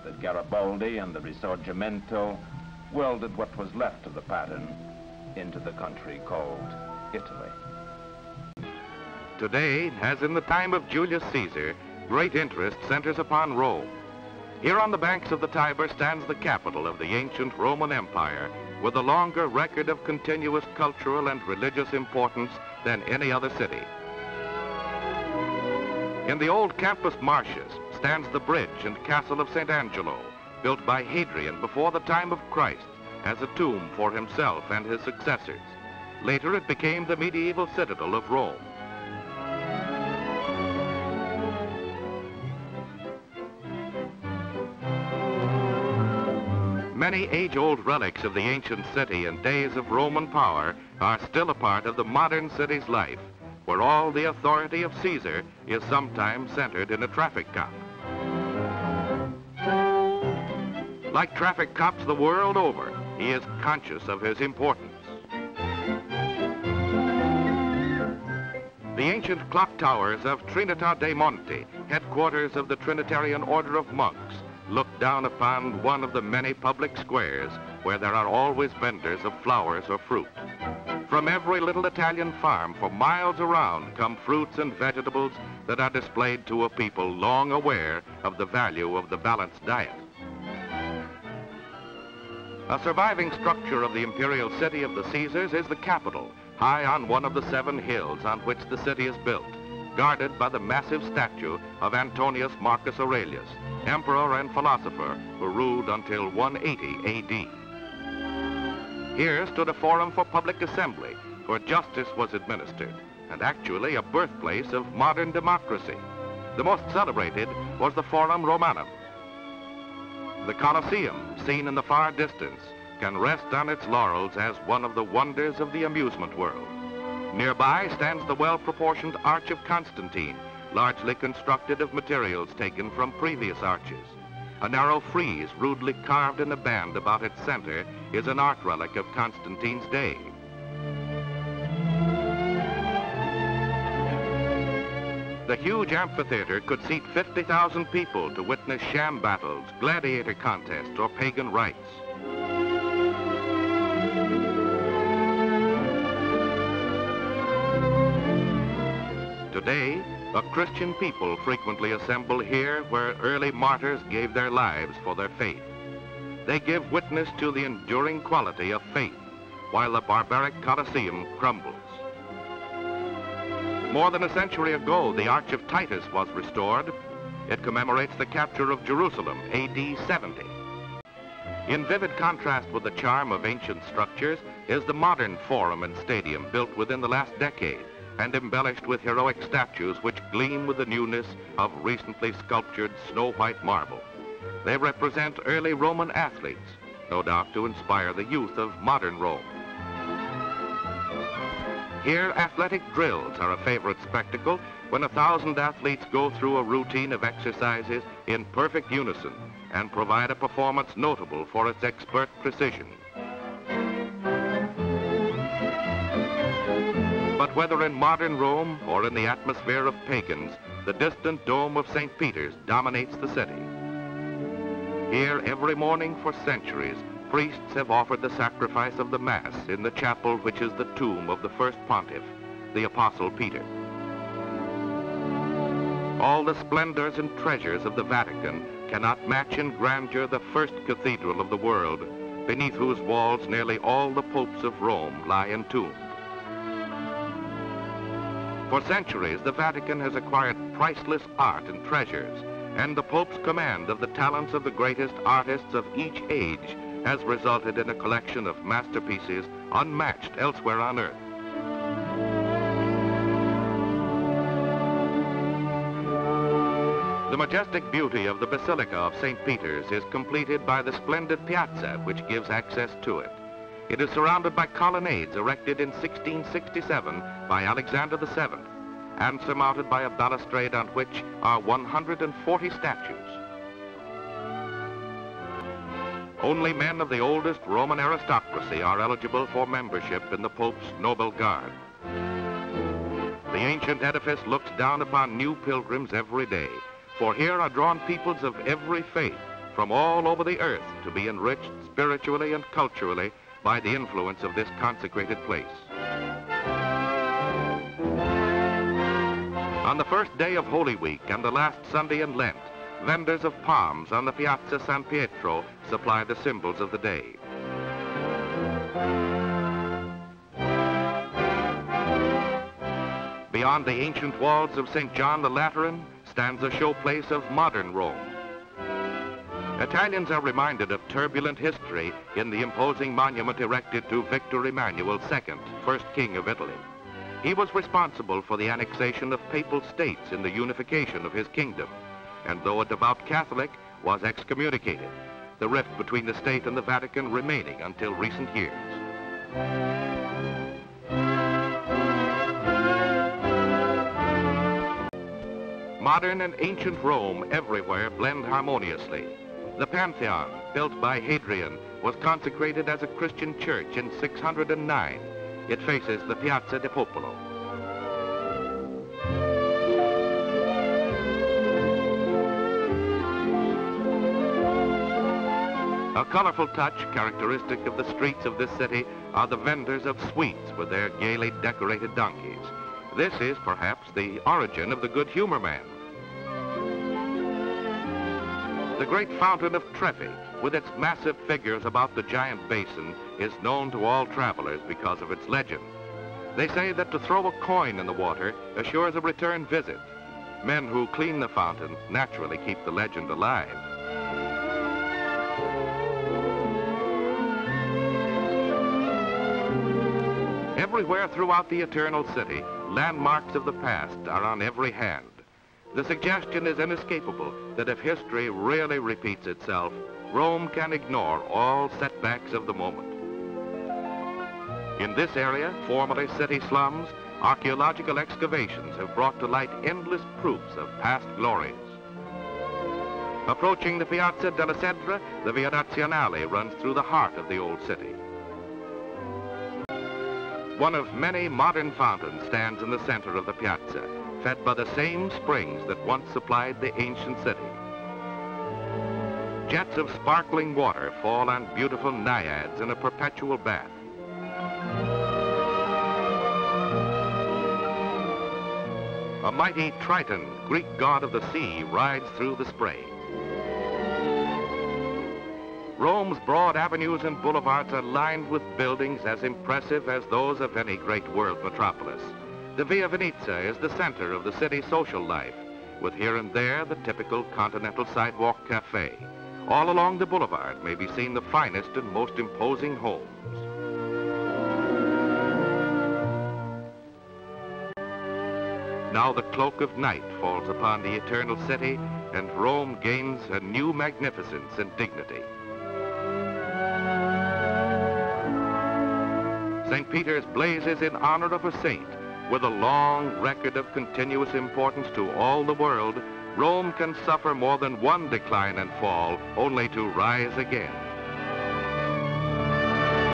the Garibaldi and the Risorgimento welded what was left of the pattern into the country called Italy. Today, as in the time of Julius Caesar, great interest centers upon Rome. Here on the banks of the Tiber stands the capital of the ancient Roman Empire, with a longer record of continuous cultural and religious importance than any other city. In the old campus marshes stands the bridge and castle of St. Angelo, built by Hadrian before the time of Christ as a tomb for himself and his successors. Later it became the medieval citadel of Rome. Many age-old relics of the ancient city and days of Roman power are still a part of the modern city's life, where all the authority of Caesar is sometimes centered in a traffic cop. Like traffic cops the world over, he is conscious of his importance. The ancient clock towers of Trinità dei Monti, headquarters of the Trinitarian Order of Monks, look down upon one of the many public squares where there are always vendors of flowers or fruit. From every little Italian farm for miles around come fruits and vegetables that are displayed to a people long aware of the value of the balanced diet. A surviving structure of the imperial city of the Caesars is the Capitol, high on one of the 7 hills on which the city is built, guarded by the massive statue of Antonius Marcus Aurelius, emperor and philosopher who ruled until 180 A.D. Here stood a forum for public assembly, where justice was administered, and actually a birthplace of modern democracy. The most celebrated was the Forum Romanum. The Colosseum, seen in the far distance, can rest on its laurels as one of the wonders of the amusement world. Nearby stands the well-proportioned Arch of Constantine, largely constructed of materials taken from previous arches. A narrow frieze rudely carved in a band about its center is an art relic of Constantine's day. The huge amphitheater could seat 50,000 people to witness sham battles, gladiator contests, or pagan rites. Today, a Christian people frequently assemble here where early martyrs gave their lives for their faith. They give witness to the enduring quality of faith, while the barbaric Colosseum crumbles. More than a century ago, the Arch of Titus was restored. It commemorates the capture of Jerusalem, AD 70. In vivid contrast with the charm of ancient structures is the modern forum and stadium built within the last decade and embellished with heroic statues which gleam with the newness of recently sculptured snow-white marble. They represent early Roman athletes, no doubt to inspire the youth of modern Rome. Here, athletic drills are a favorite spectacle when 1,000 athletes go through a routine of exercises in perfect unison and provide a performance notable for its expert precision. But whether in modern Rome or in the atmosphere of pagans, the distant dome of St. Peter's dominates the city. Here, every morning for centuries, priests have offered the sacrifice of the Mass in the chapel which is the tomb of the first pontiff, the Apostle Peter. All the splendors and treasures of the Vatican cannot match in grandeur the first cathedral of the world, beneath whose walls nearly all the popes of Rome lie entombed. For centuries, the Vatican has acquired priceless art and treasures, and the Pope's command of the talents of the greatest artists of each age has resulted in a collection of masterpieces unmatched elsewhere on earth. The majestic beauty of the Basilica of St. Peter's is completed by the splendid piazza which gives access to it. It is surrounded by colonnades erected in 1667 by Alexander VII and surmounted by a balustrade on which are 140 statues. Only men of the oldest Roman aristocracy are eligible for membership in the Pope's Noble Guard. The ancient edifice looks down upon new pilgrims every day, for here are drawn peoples of every faith, from all over the earth to be enriched spiritually and culturally by the influence of this consecrated place. On the first day of Holy Week and the last Sunday in Lent, vendors of palms on the Piazza San Pietro supply the symbols of the day. Beyond the ancient walls of St. John the Lateran stands a showplace of modern Rome. Italians are reminded of turbulent history in the imposing monument erected to Victor Emmanuel II, first king of Italy. He was responsible for the annexation of papal states in the unification of his kingdom, and though a devout Catholic, was excommunicated, the rift between the state and the Vatican remaining until recent years. Modern and ancient Rome everywhere blend harmoniously. The Pantheon, built by Hadrian, was consecrated as a Christian church in 609. It faces the Piazza di Popolo. A colorful touch characteristic of the streets of this city are the vendors of sweets with their gaily decorated donkeys. This is perhaps the origin of the Good Humor Man. The great fountain of Trevi, with its massive figures about the giant basin, is known to all travelers because of its legend. They say that to throw a coin in the water assures a return visit. Men who clean the fountain naturally keep the legend alive. Everywhere throughout the Eternal City, landmarks of the past are on every hand. The suggestion is inescapable that if history really repeats itself, Rome can ignore all setbacks of the moment. In this area, formerly city slums, archaeological excavations have brought to light endless proofs of past glories. Approaching the Piazza della Cedra, the Via Nazionale runs through the heart of the old city. One of many modern fountains stands in the center of the piazza, fed by the same springs that once supplied the ancient city. Jets of sparkling water fall on beautiful naiads in a perpetual bath. A mighty Triton, Greek god of the sea, rides through the spray. Rome's broad avenues and boulevards are lined with buildings as impressive as those of any great world metropolis. The Via Venezia is the center of the city's social life, with here and there the typical continental sidewalk cafe. All along the boulevard may be seen the finest and most imposing homes. Now the cloak of night falls upon the Eternal City, and Rome gains a new magnificence and dignity. St. Peter's blazes in honor of a saint. With a long record of continuous importance to all the world, Rome can suffer more than one decline and fall, only to rise again.